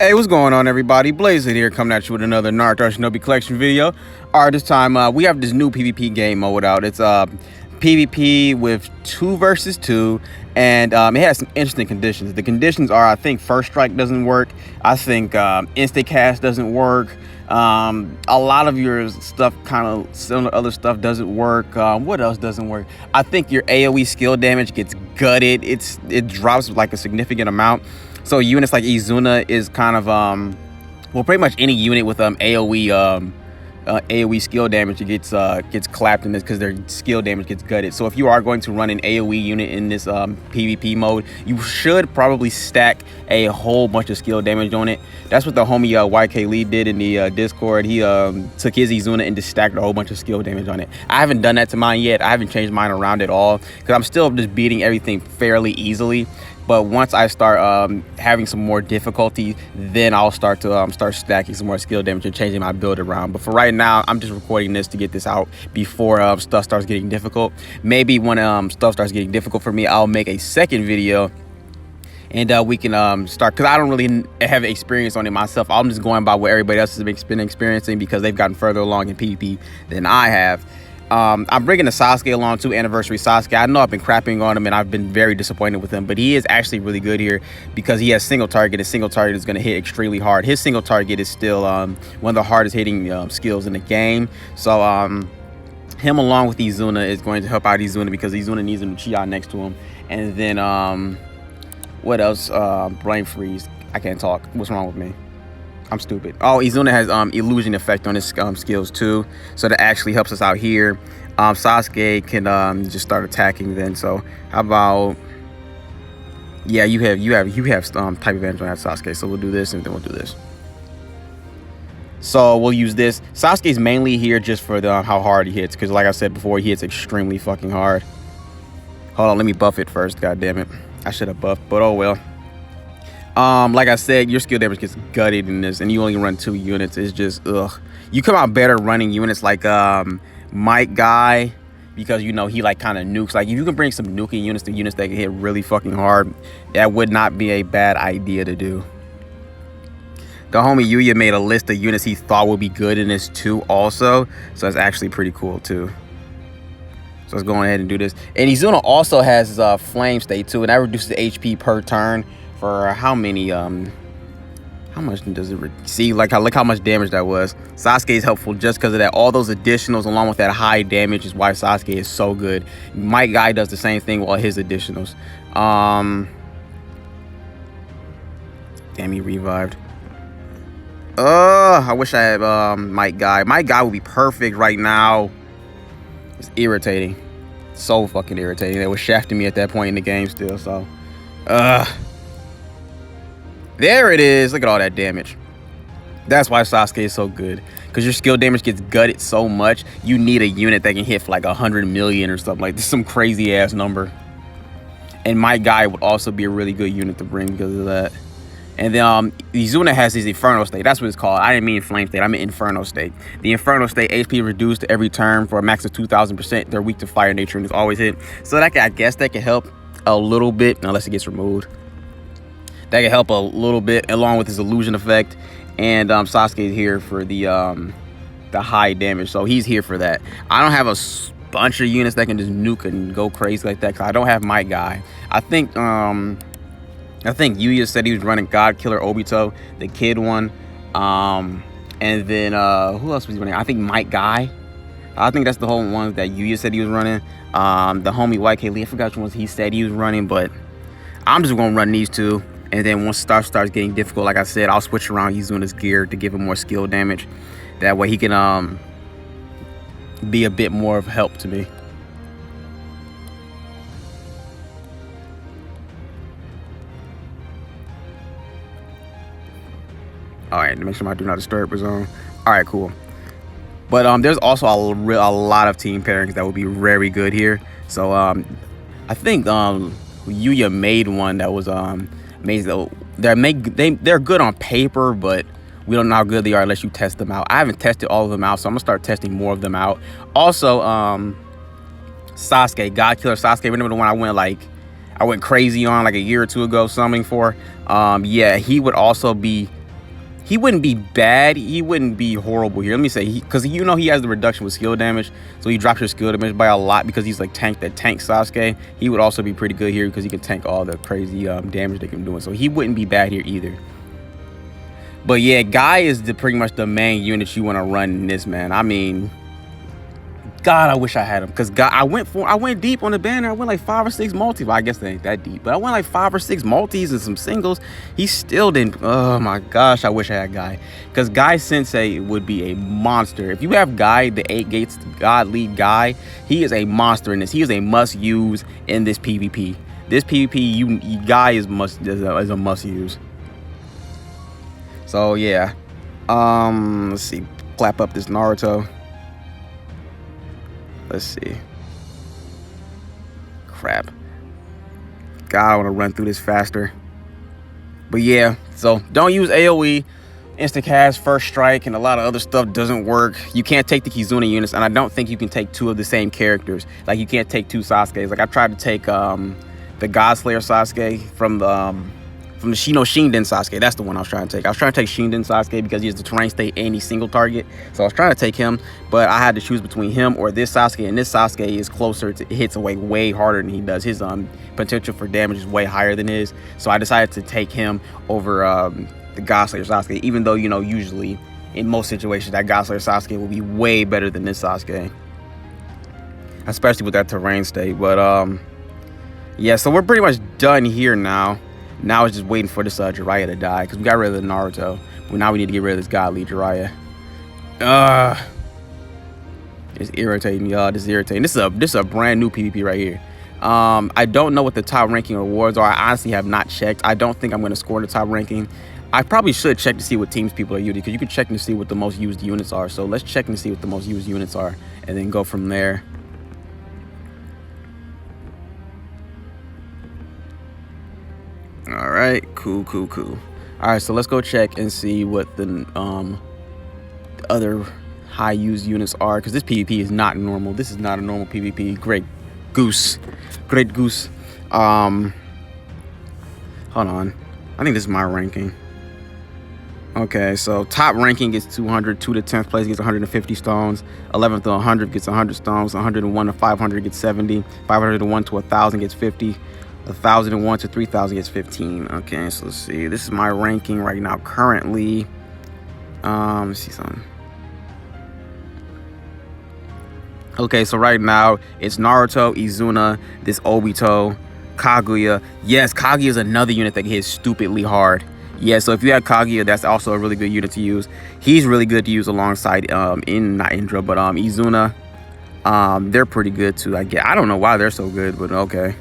Hey, what's going on, everybody? Blazer here, coming at you with another Naruto Shinobi Collection video. All right, this time we have this new PvP game mode out. It's PvP with 2 versus 2, and it has some interesting conditions. The conditions are, I think, First Strike doesn't work. I think Instant Cast doesn't work. A lot of your stuff, kind of similar other stuff, doesn't work. What else doesn't work? I think your AoE skill damage gets gutted. It drops like a significant amount. So units like Izuna is kind of well, pretty much any unit with AoE skill damage gets clapped in this because their skill damage gets gutted. So if you are going to run an AoE unit in this PvP mode, you should probably stack a whole bunch of skill damage on it. That's what the homie YK Lee did in the Discord. He took his Izuna and just stacked a whole bunch of skill damage on it. I haven't done that to mine yet. I haven't changed mine around at all because I'm still just beating everything fairly easily. But once I start having some more difficulty, then I'll start to start stacking some more skill damage and changing my build around. But for right now, I'm just recording this to get this out before stuff starts getting difficult. Maybe when stuff starts getting difficult for me, I'll make a second video and we can start, because I don't really have experience on it myself. I'm just going by what everybody else has been experiencing because they've gotten further along in PvP than I have. I'm bringing the Sasuke along too, Anniversary Sasuke. I know I've been crapping on him and I've been very disappointed with him, but he is actually really good here because he has single target, and single target is going to hit extremely hard. His single target is still one of the hardest hitting skills in the game. So him along with Izuna is going to help out Izuna because Izuna needs him to Chi next to him. And then what else? Brain freeze. I can't talk. What's wrong with me? I'm stupid. Oh, Izuna has illusion effect on his skills too, so that actually helps us out here. Sasuke can just start attacking then. So how about, yeah, you have type advantage on that Sasuke. So we'll do this and then we'll do this. So we'll use this. Sasuke's mainly here just for the how hard he hits, because like I said before, he hits extremely fucking hard. Hold on, let me buff it first. God damn it, I should have buffed, but oh well. Like I said, your skill damage gets gutted in this, and you only run 2 units. It's just ugh. You come out better running units like Might Guy, because you know he like kind of nukes. Like if you can bring some nuking units to units that can hit really fucking hard, that would not be a bad idea to do. The homie Yuya made a list of units he thought would be good in this too also, so that's actually pretty cool too. So let's go ahead and do this. And Izuna also has Flame State too, and that reduces the HP per turn. For how many, how much does it see? Like, look how much damage that was. Sasuke is helpful just because of that. All those additionals along with that high damage is why Sasuke is so good. Might Guy does the same thing with all his additionals. Damn, he revived. I wish I had Might Guy. Might Guy would be perfect right now. It's irritating. So fucking irritating. They were shafting me at that point in the game still, so. There it is. Look at all that damage. That's why Sasuke is so good, because your skill damage gets gutted so much. You need a unit that can hit for like 100 million or something like this, some crazy ass number. And Might Guy would also be a really good unit to bring because of that. And then Izuna has his Inferno State. That's what it's called. I didn't mean Flame State. I meant Inferno State. The Inferno State HP reduced every turn for a max of 2,000%. They're weak to fire nature and is always hit. So that I guess that can help a little bit, unless it gets removed. That can help a little bit along with his illusion effect. And Sasuke is here for the high damage, so he's here for that. I don't have a bunch of units that can just nuke and go crazy like that because I don't have Might Guy. I think Yuya said he was running God Killer Obito, the kid one. And then who else was he running? I think Might Guy. I think that's the whole one that Yuya said he was running. The homie YK Lee, I forgot which ones he said he was running, but I'm just gonna run these 2. And then once stuff starts getting difficult, like I said, I'll switch around Izuna's gear to give him more skill damage. That way he can be a bit more of help to me. All right, to make sure my do not disturb is on. All right, cool. But there's also a lot of team pairings that would be very good here. So I think Yuya made one that was amazing. They're good on paper, but we don't know how good they are unless you test them out. I haven't tested all of them out, so I'm gonna start testing more of them out. Also, Sasuke, God Killer Sasuke. Remember the one I went crazy on like a year or 2 ago, summoning for? Yeah, he would also be he wouldn't be bad. He wouldn't be horrible here. Let me say, because you know he has the reduction with skill damage, so he drops your skill damage by a lot because he's like tank Sasuke. He would also be pretty good here because he can tank all the crazy damage they can do. So he wouldn't be bad here either. But yeah, Guy is pretty much the main unit you want to run in this, man. I mean, God, I wish I had him, because I went deep on the banner. I went like 5 or 6 multis. Well, I guess they ain't that deep, but I went like 5 or 6 multis and some singles. He still didn't. Oh my gosh, I wish I had Guy, because Guy Sensei would be a monster. If you have Guy, the 8 Gates God lead Guy, he is a monster in this. He is a must use in this PvP. This PvP, Guy is a must use. So yeah, let's see, clap up this Naruto. Let's see. Crap. God, I want to run through this faster. But yeah, so don't use AoE, Instacast, First Strike, and a lot of other stuff doesn't work. You can't take the Kizuna units, and I don't think you can take 2 of the same characters. Like, you can't take 2 Sasukes. Like, I tried to take the Godslayer Sasuke from the Shinden Sasuke. That's the one I was trying to take. I was trying to take Shinden Sasuke because he has the terrain state and he's single target. So I was trying to take him, but I had to choose between him or this Sasuke, and this Sasuke is closer to, hits away way harder than he does. His potential for damage is way higher than his. So I decided to take him over the Godslayer Sasuke, even though, you know, usually in most situations that Godslayer Sasuke will be way better than this Sasuke, especially with that terrain state. But yeah, so we're pretty much done here now. Now it's just waiting for this Jiraiya to die, because we got rid of the Naruto. But now we need to get rid of this God lead Jiraiya. It's irritating, y'all. This is irritating. This is a brand new PvP right here. I don't know what the top ranking rewards are. I honestly have not checked. I don't think I'm going to score the top ranking. I probably should check to see what teams people are using, because you can check to see what the most used units are. So let's check and see what the most used units are, and then go from there. All right, cool. All right, so let's go check and see what the other high used units are, because this PvP is not normal. This is not a normal PvP. Great Goose. Hold on, I think this is my ranking. Okay, so top ranking gets 200, 2 to 10th place gets 150 stones, 11th to 100 gets 100 stones, 101 to 500 gets 70, 501 to 1,000 gets 50, 1,001 to 3,000 gets 15. Okay, so let's see. This is my ranking right now currently. Let's see something. Okay, so right now it's Naruto, Izuna, this Obito, Kaguya. Yes, Kaguya is another unit that hits stupidly hard. Yeah, so if you have Kaguya, that's also a really good unit to use. He's really good to use alongside not Indra, but Izuna. They're pretty good too. I don't know why they're so good, but okay.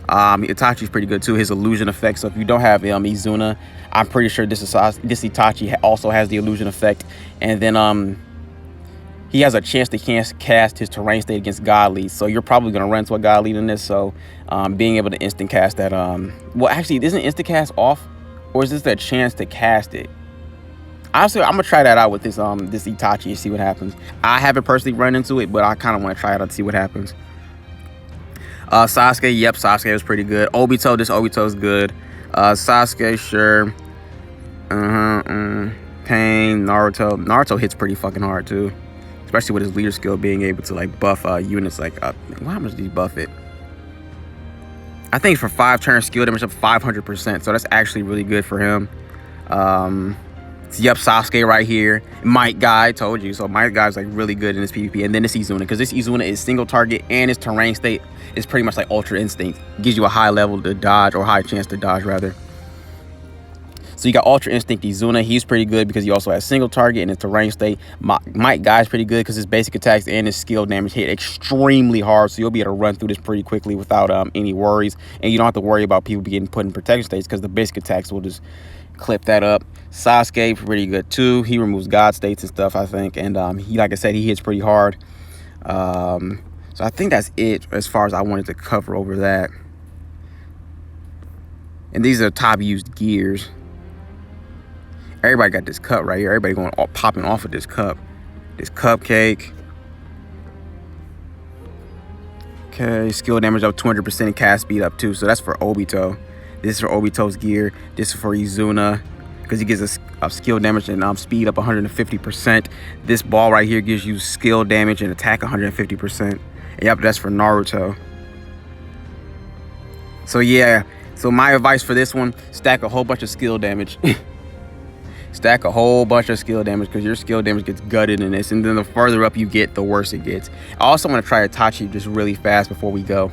Itachi's pretty good too. His illusion effect. So if you don't have Izuna, I'm pretty sure this Itachi also has the illusion effect. And then he has a chance to cast his terrain state against God Lead. So you're probably gonna run into a God Lead in this. So being able to instant cast that well, actually, isn't instant cast off, or is this a chance to cast it? Honestly, I'm gonna try that out with this this Itachi and see what happens. I haven't personally run into it, but I kind of want to try it out to see what happens. Sasuke, yep, Sasuke was pretty good. Obito, this Obito is good. Sasuke, sure. Pain, Naruto hits pretty fucking hard too, especially with his leader skill, being able to like buff units like how much do you buff it? I think for 5 turns skill damage up 500%, so that's actually really good for him. Yep, Sasuke right here. Might Guy, told you. So Might Guy's like really good in this PvP. And then this Izuna, because this Izuna is single target and his terrain state is pretty much like Ultra Instinct. Gives you a high level to dodge, or high chance to dodge rather. So you got Ultra Instinct Izuna. He's pretty good because he also has single target and his terrain state. Might Guy's pretty good because his basic attacks and his skill damage hit extremely hard. So you'll be able to run through this pretty quickly without any worries. And you don't have to worry about people getting put in protection states, because the basic attacks will just clip that up. Sasuke pretty good too. He removes God states and stuff, I think, and he, like I said, he hits pretty hard. So I think that's it as far as I wanted to cover over that. And these are top used gears. Everybody got this cup right here. Everybody going popping off of this cup. This cupcake. Okay, skill damage up 200% and cast speed up too. So that's for Obito. This is for Obito's gear. This is for Izuna, because he gets skill damage and speed up 150%. This ball right here gives you skill damage and attack 150%. Yep, that's for Naruto. So yeah, so my advice for this one, stack a whole bunch of skill damage. Stack a whole bunch of skill damage, because your skill damage gets gutted in this, and then the further up you get, the worse it gets. I also want to try Itachi just really fast before we go.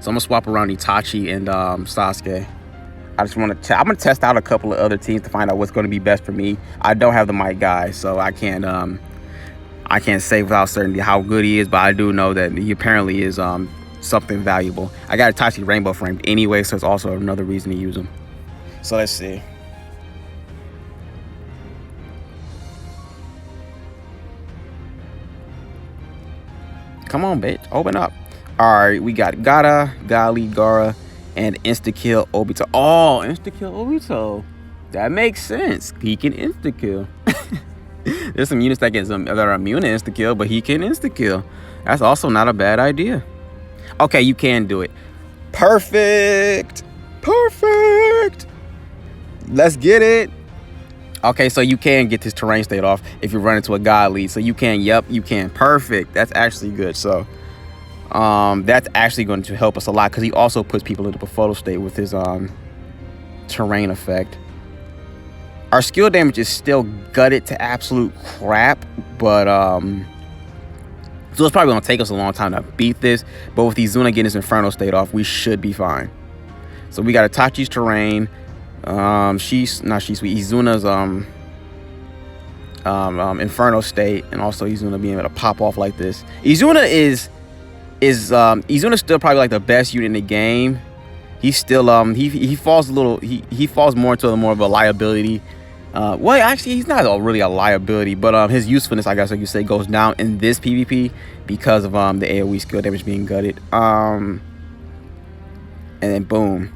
So I'm gonna swap around Itachi and Sasuke. I just want to. I'm gonna test out a couple of other teams to find out what's going to be best for me. I don't have the Might Guy, so I can't say without certainty how good he is, but I do know that he apparently is something valuable. I got Itachi Rainbow Framed anyway, so it's also another reason to use him. So let's see. Come on, bitch. Open up. All right, we got Gaara, Gali, Gaara, and insta-kill Obito. Oh, insta-kill Obito. That makes sense. He can insta-kill. There's some units that are immune to insta-kill, but he can insta-kill. That's also not a bad idea. Okay, you can do it. Perfect. Perfect. Let's get it. Okay, so you can get this terrain state off if you run into a god lead. So you can, yep, you can. Perfect. That's actually good. So that's actually going to help us a lot, because he also puts people into the photo state with his terrain effect. Our skill damage is still gutted to absolute crap, but so it's probably going to take us a long time to beat this. But with Izuna getting his Inferno state off, we should be fine. So we got Itachi's terrain. Izuna's Inferno state, and also Izuna being able to pop off like this. Izuna's still probably like the best unit in the game. He's still he falls a little, he falls more into more of a liability. Well, actually, he's not really a liability, but his usefulness, I guess like you say, goes down in this PvP because of the AoE skill damage being gutted. And then boom.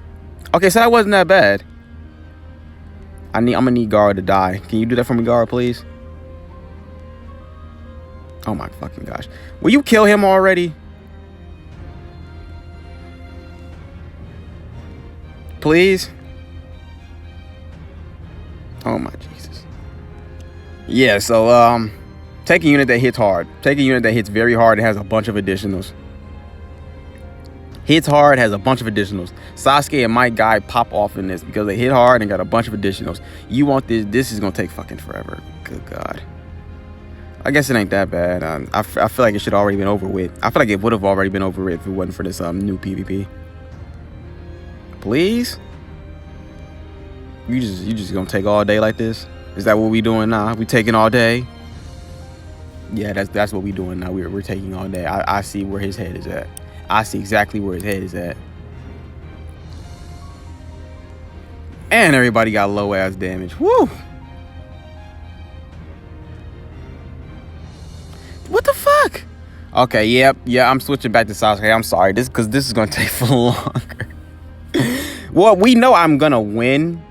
Okay, so that wasn't that bad. I'm gonna need Gaara to die. Can you do that for me, Gaara, please? Oh my fucking gosh. Will you kill him already? Please? Oh my Jesus. Yeah, so take a unit that hits hard. Take a unit that hits very hard and has a bunch of additionals. Hits hard, has a bunch of additionals. Sasuke and Might Guy pop off in this because they hit hard and got a bunch of additionals. You want this? This is gonna take fucking forever. Good God. I guess it ain't that bad. I feel like it should already been over with. I feel like it would have already been over with if it wasn't for this new PvP. Please? You just gonna take all day like this? Is that what we doing now? We taking all day? Yeah, that's what we doing now. We're taking all day. I see where his head is at. I see exactly where his head is at. And everybody got low ass damage. Woo! What the fuck? Okay, yeah, I'm switching back to Sasuke. I'm sorry, because this is gonna take for longer. Well, we know I'm gonna win,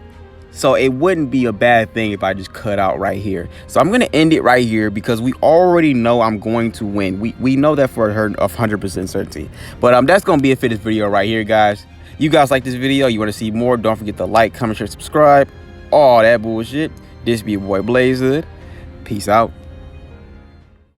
so it wouldn't be a bad thing if I just cut out right here. So I'm gonna end it right here because we already know I'm going to win. We know that for 100% certainty. But that's gonna be it for this video right here, guys. You guys like this video? You want to see more? Don't forget to like, comment, share, subscribe, all that bullshit. This be your boy Blaze Hood. Peace out.